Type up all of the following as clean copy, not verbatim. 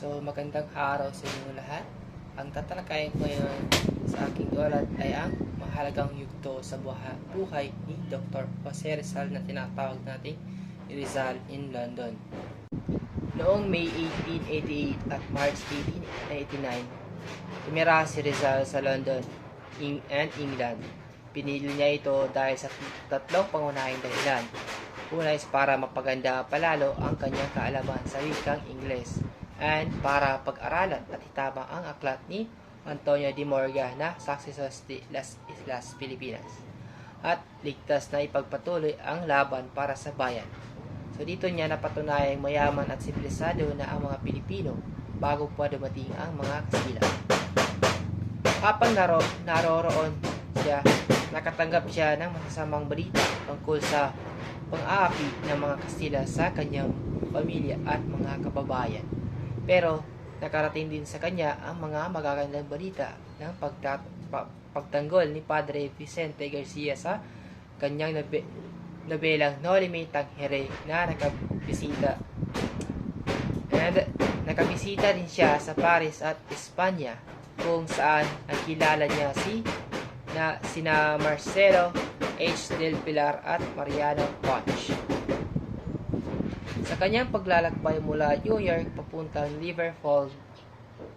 So, magandang araw sa inyo lahat. Ang tatalakayin ko ngayon sa aking ulat ay ang mahalagang yugto sa buhay ni Dr. Jose Rizal na tinatawag nating Rizal in London. Noong May 1888 at March 1889, tumira si Rizal sa London and England. Pinili niya ito dahil sa tatlong pangunahing dahilan. Una is para mapaganda palalo ang kanyang kaalaman sa wikang Ingles and para pag-aralan at itama ang aklat ni Antonio de Morga na Successors de las Islas Filipinas at ligtas na ipagpatuloy ang laban para sa bayan. So dito niya napatunayang mayaman at sibilisado na ang mga Pilipino bago pa dumating ang mga Kastila. Habang naroroon siya, nakatanggap siya ng masasamang balita tungkol sa pang-aapi ng mga Kastila sa kanyang pamilya at mga kababayan. Pero nakarating din sa kanya ang mga magagandang balita ng pagtanggol ni Padre Vicente Garcia sa kanyang nobelang Noli Me Tangere na nakabisita din siya sa Paris at Espanya kung saan nakilala niya sina Marcelo H. del Pilar at Mariano Ponce. Sa kanyang paglalakbay mula New York papuntang Liverpool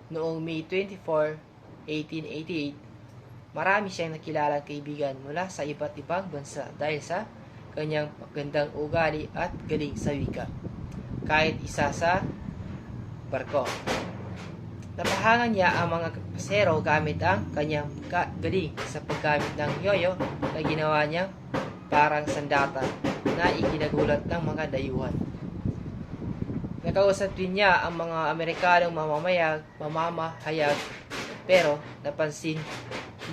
noong May 24, 1888, marami siyang nakilalang kaibigan mula sa iba't ibang bansa dahil sa kanyang magandang ugali at galing sa wika. Kahit isa sa barko, napahangan niya ang mga pasero gamit ang kanyang galing sa paggamit ng yoyo na ginawa niyang parang sandata na ikinagulat ng mga dayuhan. Nakausap din niya ang mga Amerikanong mamamahayag pero napansin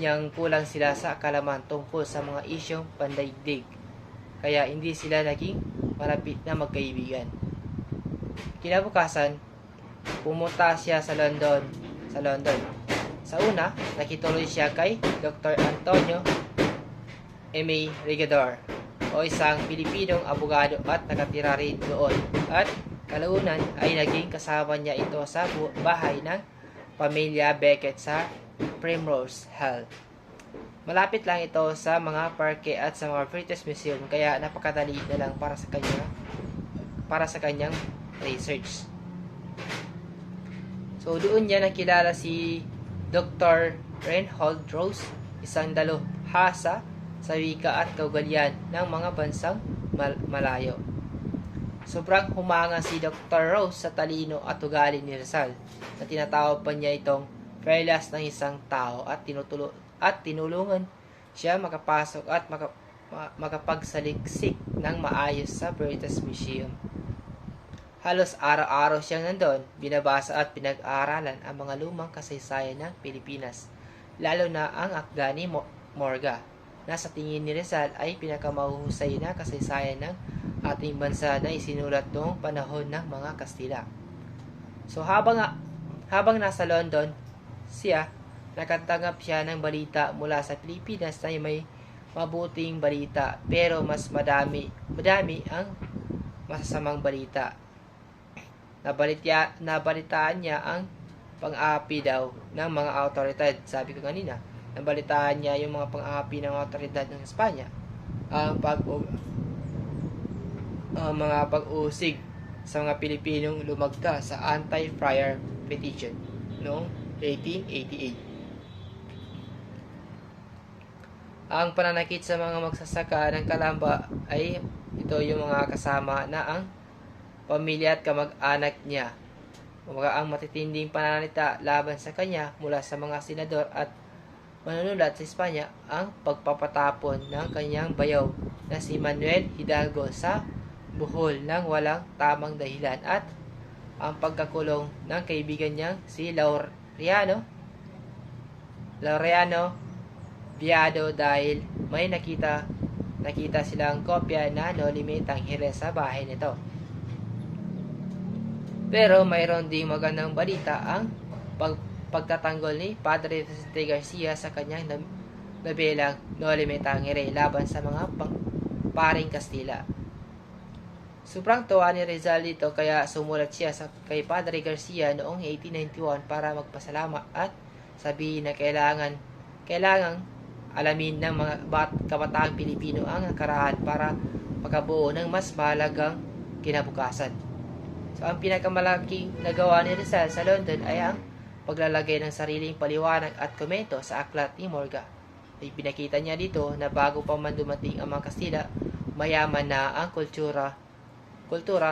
niyang kulang sila sa kalaman tungkol sa mga isyong pandaigdig kaya hindi sila naging malapit na magkaibigan. Kinabukasan, pumunta siya sa London. Sa una, nakituloy siya kay Dr. Antonio M. Regador o isang Pilipinong abogado at nakatira rin doon at kalaunan ay naging kasama niya ito sa bahay ng pamilya Beckett sa Primrose Hill. Malapit lang ito sa mga parke at sa mga British Museum kaya napakadali na lang para sa kanyang research. So doon niya nakilala si Dr. Reinhold Rose, isang dalubhasa sa wika at kaugalian ng mga bansang malayo. Sobrang humanga si Dr. Rose sa talino at ugali ni Rizal na tinatawag pa niya itong perlas ng isang tao at tinulungan siya makapasok at makapagsaliksik ng maayos sa British Museum. Halos araw-araw siyang nandun, binabasa at pinag-aaralan ang mga lumang kasaysayan ng Pilipinas, lalo na ang akda ni Morga, na sa tingin ni Rizal ay pinakamahuhusay na kasaysayan ng ating bansa na isinulat noong panahon ng mga Kastila. So habang nasa London siya, nakatanggap siya ng balita mula sa Pilipinas na may mabuting balita pero mas madami ang masasamang balita. Nabalitaan niya ang pang-aapi daw ng mga awtoridad. Sabi ko kanina, nabalitaan niya yung mga pang-aapi ng awtoridad ng Espanya. Ang mga pag-usig sa mga Pilipinong lumagda sa anti-friar petition noong 1888. Ang pananakit sa mga magsasaka ng Kalamba ay ito yung mga kasama na ang pamilya at kamag-anak niya. Ang matitinding pananalita laban sa kanya mula sa mga senador at manunulat sa Espanya ang pagpapatapon ng kanyang bayaw na si Manuel Hidalgo sa buhol ng walang tamang dahilan at ang pagkakulong ng kaibigan niyang si Laureano Viado dahil may nakita silang kopya na Noli Me Tangere sa bahay nito. Pero mayroon ding magandang balita ang pagtatanggol ni Padre Vicente Garcia sa kanyang nobelang Noli Me Tangere laban sa mga paring Kastila. Sobrang tuwa ni Rizal dito kaya sumulat siya kay Padre Garcia noong 1891 para magpasalamat at sabihin na kailangang alamin ng mga kabataang Pilipino ang nakaraan para makabuo ng mas mahalagang kinabukasan. So, ang pinakamalaking nagawa ni Rizal sa London ay ang paglalagay ng sariling paliwanag at komento sa aklat ni Morga. Ay pinakita niya dito na bago pa man dumating ang mga Kastila, mayaman na ang kultura,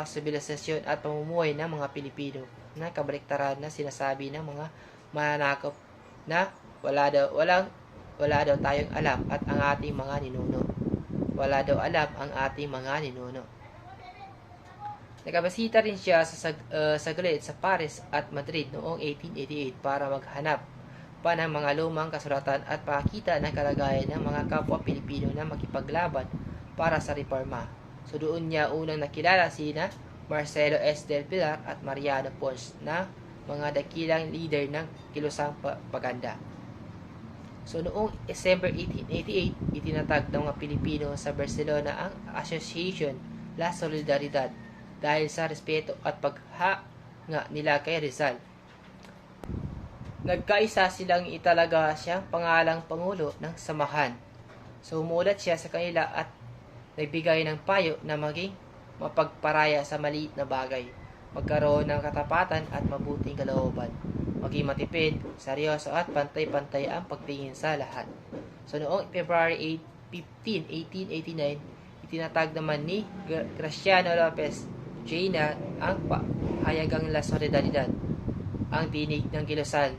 sibilisasyon at pamumuhay ng mga Pilipino na kabaliktaran na sinasabi ng mga mananakop na wala daw tayong alam at ang ating mga ninuno. Wala daw alam ang ating mga ninuno. Nakabasita rin siya saglit sa Paris at Madrid noong 1888 para maghanap pa ng mga lumang kasulatan at pakita ng kalagayan ng mga kapwa Pilipino na makipaglaban para sa reforma. So doon niya unang nakilala sina Marcelo S. del Pilar at Mariano Pons na mga dakilang leader ng kilusang propaganda. So noong December 1888, itinatag ng mga Pilipino sa Barcelona ang Association La Solidaridad dahil sa respeto at paghanga nila kay Rizal. Nagkaisa silang italaga siyang pangalang Pangulo ng Samahan. So umulat siya sa kanila at nagbigay ng payo na maging mapagparaya sa maliit na bagay, magkaroon ng katapatan at mabuting kalooban, maging matipid, seryoso at pantay-pantay ang pagtingin sa lahat. So noong February 15, 1889, itinatag naman ni Graciano Lopez Jaena ang pahayagang La Solidaridad, ang tinig ng kilusan.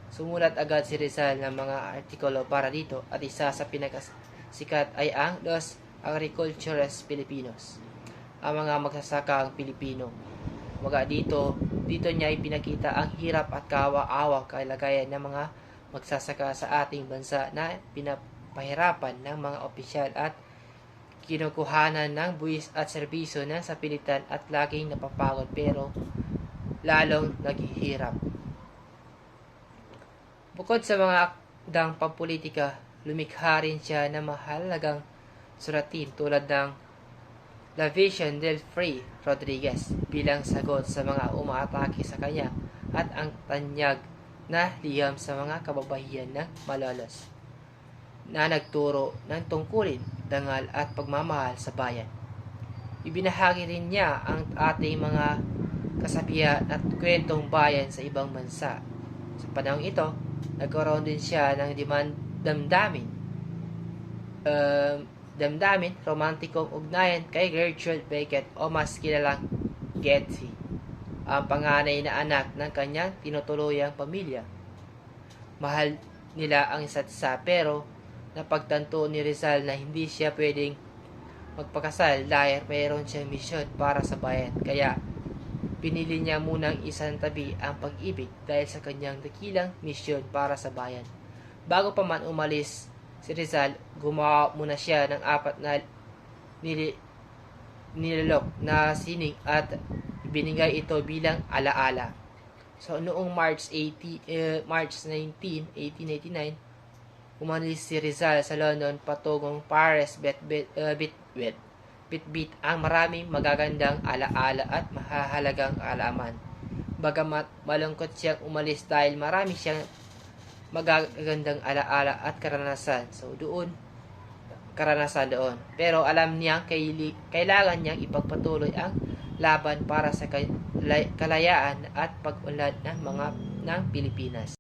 Sumulat agad si Rizal ng mga artikulo para dito at isa sa pinakasikat ay ang Los Agricultores Filipinos, ang mga magsasakang Pilipino. Dito niya ipinakita ang hirap at kawa-awang kalagayan ng mga magsasaka sa ating bansa na pinapahirapan ng mga opisyal at kinukuhanan ng buwis at serbisyo ng sapilitan at laging napapagod pero lalong naghihirap. Bukod sa mga akdang pampolitika, lumikha rin siya ng mahalagang suratin tulad ng La Vision del Fray Rodriguez bilang sagot sa mga umaatake sa kanya at ang tanyag na liham sa mga kababayan ng Malolos na nagturo ng tungkulin, dangal at pagmamahal sa bayan. Ibinahagi rin niya ang ating mga kasabihan at kwentong bayan sa ibang bansa. Sa panahong ito, nagkaroon din siya ng damdamin, romantikong ugnayan kay Gertrude Beckett o mas kilalang Getty, ang panganay na anak ng kanyang tinutuluyang pamilya. Mahal nila ang isa't isa pero napagtanto ni Rizal na hindi siya pwedeng magpakasal dahil mayroon siyang misyon para sa bayan. Kaya pinili niya munang isang tabi ang pag-ibig dahil sa kanyang dakilang misyon para sa bayan. Bago pa man umalis si Rizal, gumawa muna siya ng 4 na nilalok na sining at binigay ito bilang alaala. So noong March 19, 1889, umalis si Rizal sa London patungong Paris bitbit ang maraming magagandang alaala at mahahalagang kaalaman. Bagamat malungkot siyang umalis dahil marami siyang magagandang alaala at karanasan doon. Pero alam niyang kailangan niyang ipagpatuloy ang laban para sa kalayaan at pag-unlad ng Pilipinas.